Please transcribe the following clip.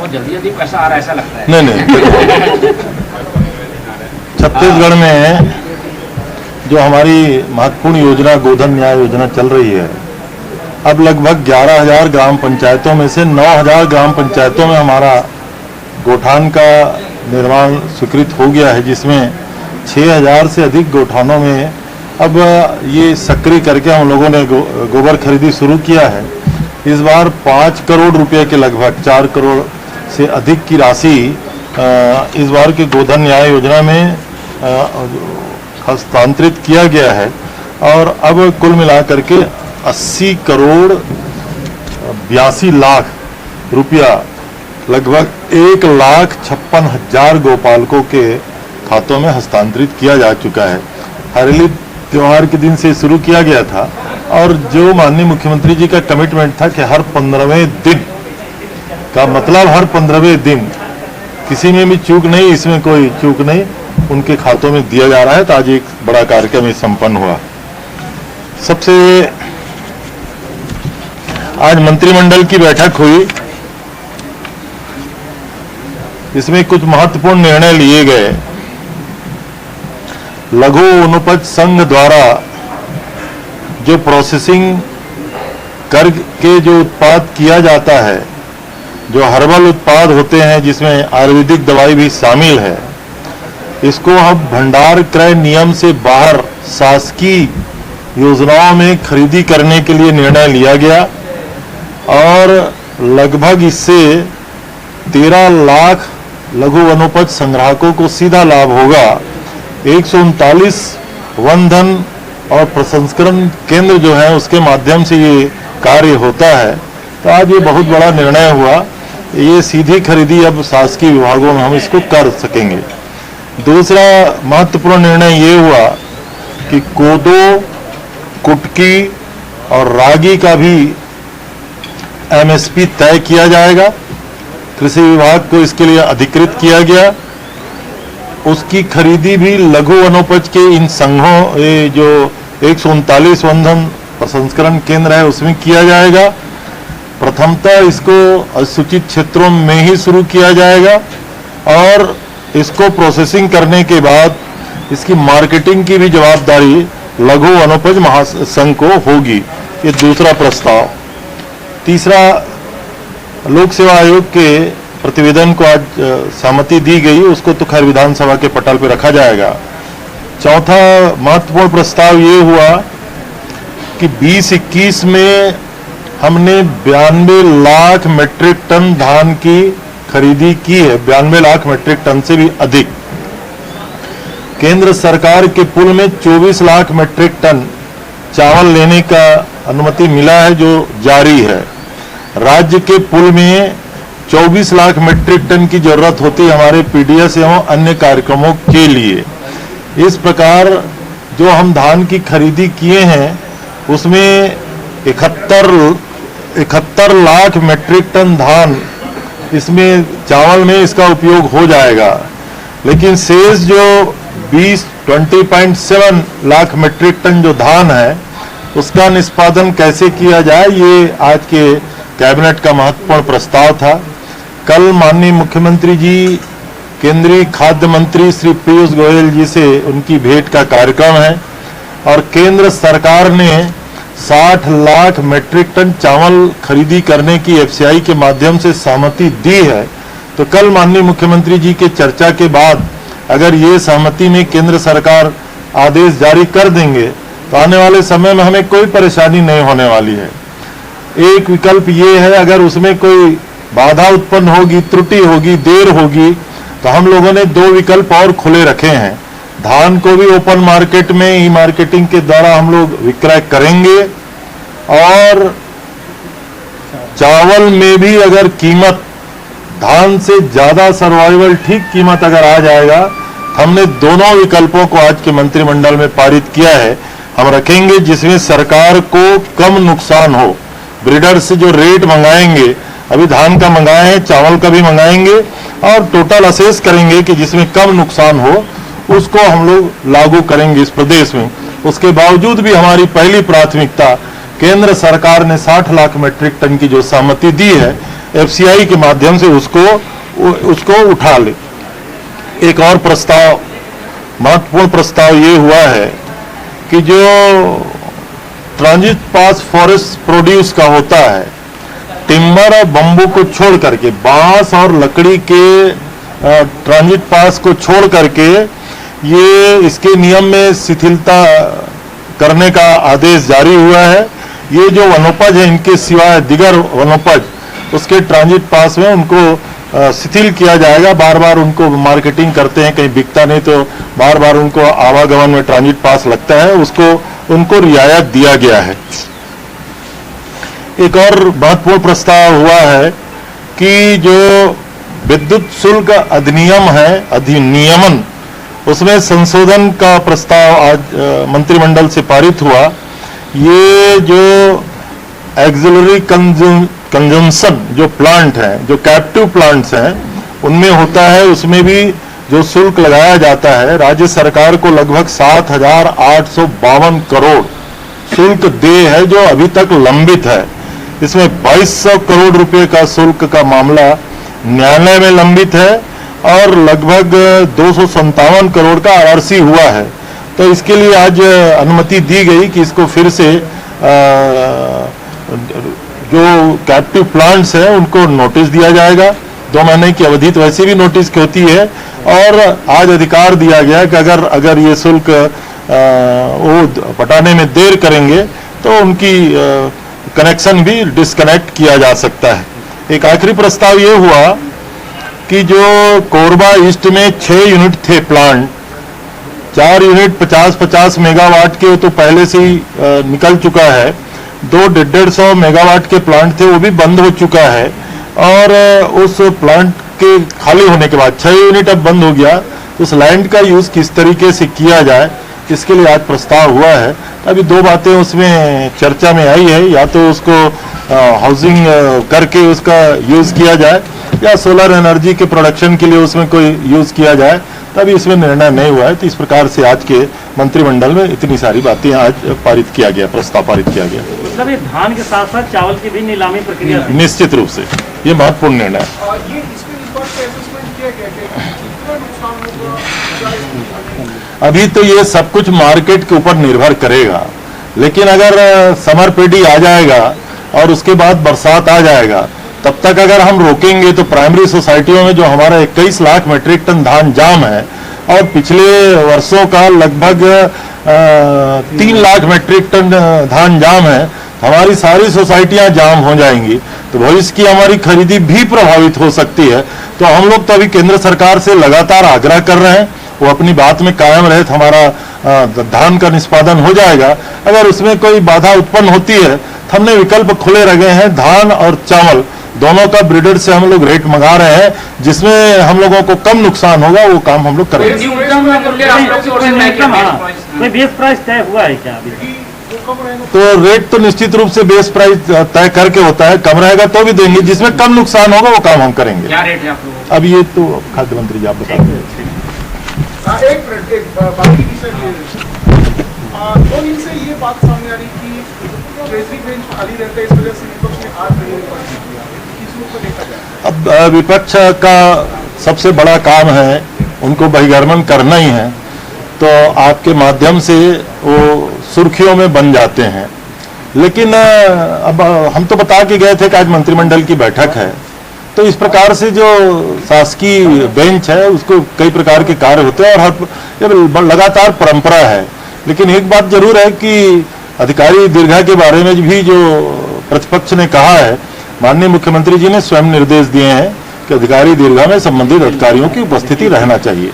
बहुत जल्दी जल्दी पैसा आ रहा है ऐसा लगता है। नहीं छत्तीसगढ़ में जो हमारी महत्वपूर्ण योजना गोधन न्याय योजना चल रही है, अब लगभग 11,000 ग्राम पंचायतों में से 9,000 ग्राम पंचायतों में हमारा गोठान का निर्माण स्वीकृत हो गया है, जिसमें 6,000 से अधिक गोठानों में अब ये सक्रिय करके हम लोगों ने गोबर खरीदी शुरू किया है। इस बार 5 करोड़ रुपए के लगभग 4 करोड़ से अधिक की राशि इस बार के गोधन न्याय योजना में हस्तांतरित किया गया है और अब कुल मिलाकर के 80 करोड़ 82 लाख रुपया लगभग 1,56,000 गोपालकों के खातों में हस्तांतरित किया जा चुका है। हरेली त्योहार के दिन से शुरू किया गया था और जो माननीय मुख्यमंत्री जी का कमिटमेंट था कि हर 15वें दिन का मतलब हर 15वें दिन किसी में भी चूक नहीं, इसमें कोई चूक नहीं, उनके खातों में दिया जा रहा है। तो आज एक बड़ा कार्यक्रम संपन्न हुआ। सबसे आज मंत्रिमंडल की बैठक हुई, इसमें कुछ महत्वपूर्ण निर्णय लिए गए। लघु वनोपज संघ द्वारा जो प्रोसेसिंग करके जो उत्पाद किया जाता है, जो हर्बल उत्पाद होते हैं जिसमें आयुर्वेदिक दवाई भी शामिल है, इसको अब भंडार क्रय नियम से बाहर शासकीय योजनाओं में खरीदी करने के लिए निर्णय लिया गया और लगभग इससे 13 लाख लघु वनोपज संग्राहकों को सीधा लाभ होगा। 139 वन धन और प्रसंस्करण केंद्र जो है उसके माध्यम से ये कार्य होता है। तो आज ये बहुत बड़ा निर्णय हुआ, ये सीधी खरीदी अब शासकीय विभागों में हम इसको कर सकेंगे। दूसरा महत्वपूर्ण निर्णय ये हुआ कि कोदो, कुटकी और रागी का भी एमएसपी तय किया जाएगा। कृषि विभाग को इसके लिए अधिकृत किया गया। उसकी खरीदी भी लघु वनोपज के इन संघों, ये जो 139 वनधन प्रसंस्करण केंद्र है उसमें किया जाएगा। प्रथमतः इसको सूचित क्षेत्रों में ही शुरू किया जाएगा और इसको प्रोसेसिंग करने के बाद इसकी मार्केटिंग की भी जवाबदारी लघु वनोपज महासंघ को होगी। ये दूसरा प्रस्ताव। तीसरा, लोक सेवा आयोग के प्रतिवेदन को आज सहमति दी गई, उसको तो खैर विधानसभा के पटल पर रखा जाएगा। चौथा महत्वपूर्ण प्रस्ताव ये हुआ कि 2021 में हमने 92 लाख मीट्रिक टन धान की खरीदी की है, 92 लाख मीट्रिक टन से भी अधिक। केंद्र सरकार के पुल में 24 लाख मीट्रिक टन चावल लेने का अनुमति मिला है जो जारी है। राज्य के पुल में 24 लाख मीट्रिक टन की जरूरत होती है हमारे पीडीएस एवं अन्य कार्यक्रमों के लिए। इस प्रकार जो हम धान की खरीदी किए हैं उसमें 71 लाख मीट्रिक टन धान इसमें चावल में इसका उपयोग हो जाएगा। लेकिन शेष जो 20.7 लाख मीट्रिक टन जो धान है उसका निष्पादन कैसे किया जाए, ये आज के कैबिनेट का महत्वपूर्ण प्रस्ताव था। कल माननीय मुख्यमंत्री जी केंद्रीय खाद्य मंत्री श्री पीयूष गोयल जी से उनकी भेंट का कार्यक्रम है और केंद्र सरकार ने 60 लाख मीट्रिक टन चावल खरीदी करने की एफसीआई के माध्यम से सहमति दी है। तो कल माननीय मुख्यमंत्री जी के चर्चा के बाद अगर ये सहमति में केंद्र सरकार आदेश जारी कर देंगे तो आने वाले समय में हमें कोई परेशानी नहीं होने वाली है। एक विकल्प ये है, अगर उसमें कोई बाधा उत्पन्न होगी, त्रुटि होगी, देर होगी, तो हम लोगों ने 2 विकल्प और खुले रखे हैं। धान को भी ओपन मार्केट में ई मार्केटिंग के द्वारा हम लोग विक्रय करेंगे और चावल में भी अगर कीमत धान से ज्यादा सर्वाइवल ठीक कीमत अगर आ जाएगा, हमने दोनों विकल्पों को आज के मंत्रिमंडल में पारित किया है। हम रखेंगे जिसमें सरकार को कम नुकसान हो। ब्रीडर से जो रेट मंगाएंगे, अभी धान का मंगाए हैं, चावल का भी मंगाएंगे और टोटल असेस करेंगे कि जिसमें कम नुकसान हो उसको हम लोग लागू करेंगे इस प्रदेश में। उसके बावजूद भी हमारी पहली प्राथमिकता केंद्र सरकार ने 60 लाख मीट्रिक टन की जो सहमति दी है, एफसीआई के माध्यम से उसको उठा ले। एक और प्रस्ताव, महत्वपूर्ण प्रस्ताव ये हुआ है कि जो ट्रांजिट पास फॉरेस्ट प्रोड्यूस का होता है, टिम्बर और बम्बू को छोड़ करके, बांस और लकड़ी के ट्रांजिट पास को छोड़ करके ये इसके नियम में शिथिलता करने का आदेश जारी हुआ है। ये जो वनोपज है, इनके सिवाय दिगर वनोपज उसके ट्रांजिट पास में उनको शिथिल किया जाएगा। बार बार उनको मार्केटिंग करते हैं, कहीं बिकता नहीं तो बार बार उनको आवागमन में ट्रांजिट पास लगता है, उनको रियायत दिया गया है। एक और महत्वपूर्ण प्रस्ताव हुआ है कि जो विद्युत शुल्क अधिनियम है, अधिनियमन, उसमें संशोधन का प्रस्ताव आज मंत्रिमंडल से पारित हुआ। ये जो एक्सिलरी कंजम्पशन जो प्लांट हैं, जो कैप्टिव प्लांट्स हैं, उनमें होता है, उसमें भी जो शुल्क लगाया जाता है, राज्य सरकार को लगभग 7,852 करोड़ शुल्क देय है जो अभी तक लंबित है। इसमें 2200 करोड़ रुपए का शुल्क का मामला न्यायालय में लंबित है और लगभग 257 करोड़ का आरसी हुआ है। तो इसके लिए आज अनुमति दी गई कि इसको फिर से जो कैप्टिव प्लांट्स हैं उनको नोटिस दिया जाएगा। 2 महीने की अवधि तो वैसे भी नोटिस की होती है, और आज अधिकार दिया गया कि अगर ये शुल्क वो पटाने में देर करेंगे तो उनकी कनेक्शन भी डिस्कनेक्ट किया जा सकता है। एक आखिरी प्रस्ताव ये हुआ कि जो कोरबा ईस्ट में 6 यूनिट थे प्लांट, 4 यूनिट 50-50 मेगावाट के तो पहले से ही निकल चुका है, 2 150 मेगावाट के प्लांट थे वो भी बंद हो चुका है, और उस प्लांट के खाली होने के बाद 6 यूनिट अब बंद हो गया। उस लैंड का यूज किस तरीके से किया जाए, इसके लिए आज प्रस्ताव हुआ है। अभी 2 बातें उसमें चर्चा में आई है, या तो उसको हाउसिंग करके उसका यूज किया जाए या सोलर एनर्जी के प्रोडक्शन के लिए उसमें कोई यूज किया जाए। तभी इसमें निर्णय नहीं हुआ है। तो इस प्रकार से आज के मंत्रिमंडल में इतनी सारी बातें आज पारित किया गया, प्रस्ताव पारित किया गया। मतलब ये धान के साथ साथ चावल की भी नीलामी प्रक्रिया निश्चित रूप से ये महत्वपूर्ण निर्णय है। अभी तो ये सब कुछ मार्केट के ऊपर निर्भर करेगा, लेकिन अगर समर पेडी आ जाएगा और उसके बाद बरसात आ जाएगा, तब तक अगर हम रोकेंगे तो प्राइमरी सोसाइटियों में जो हमारा 21 लाख मीट्रिक टन धान जाम है और पिछले वर्षों का लगभग 3 लाख मीट्रिक टन धान जाम है, हमारी सारी सोसाइटियां जाम हो जाएंगी, तो भविष्य की हमारी खरीदी भी प्रभावित हो सकती है। तो हम लोग तो अभी केंद्र सरकार से लगातार आग्रह कर रहे हैं, वो अपनी बात में कायम रहे तो हमारा धान का निष्पादन हो जाएगा। अगर उसमें कोई बाधा उत्पन्न होती है तो हमने विकल्प खुले रखे हैं, धान और चावल दोनों का ब्रीडर से हम लोग रेट मंगा रहे हैं, जिसमें हम लोगों को कम नुकसान होगा वो काम हम लोग करेंगे। बेस प्राइस तय हुआ है क्या अभी? तो रेट तो निश्चित रूप से बेस प्राइस तय करके होता है, कम रहेगा तो भी देंगे, जिसमें कम नुकसान होगा वो काम हम करेंगे। क्या रेट है आप लोगों? अब ये तो खाद्य मंत्री जी आप बताएंगे। एक बाकी विषय 2 दिन से ये बात सामने आ रही कि ट्रेजरी बेंच खाली रहता है, इस वजह से विपक्ष ने आज नहीं देखा जाए। अब विपक्ष का सबसे बड़ा काम है, उनको बहिर्गमन करना ही है, तो आपके माध्यम से वो सुर्खियों में बन जाते हैं। लेकिन अब हम तो बता के गए थे कि आज मंत्रिमंडल की बैठक है, तो इस प्रकार से जो शासकीय बेंच है उसको कई प्रकार के कार्य होते हैं और लगातार परंपरा है। लेकिन एक बात जरूर है कि अधिकारी दीर्घा के बारे में भी जो प्रतिपक्ष ने कहा है, माननीय मुख्यमंत्री जी ने स्वयं निर्देश दिए हैं कि अधिकारी दीर्घा में संबंधित अधिकारियों की उपस्थिति रहना चाहिए।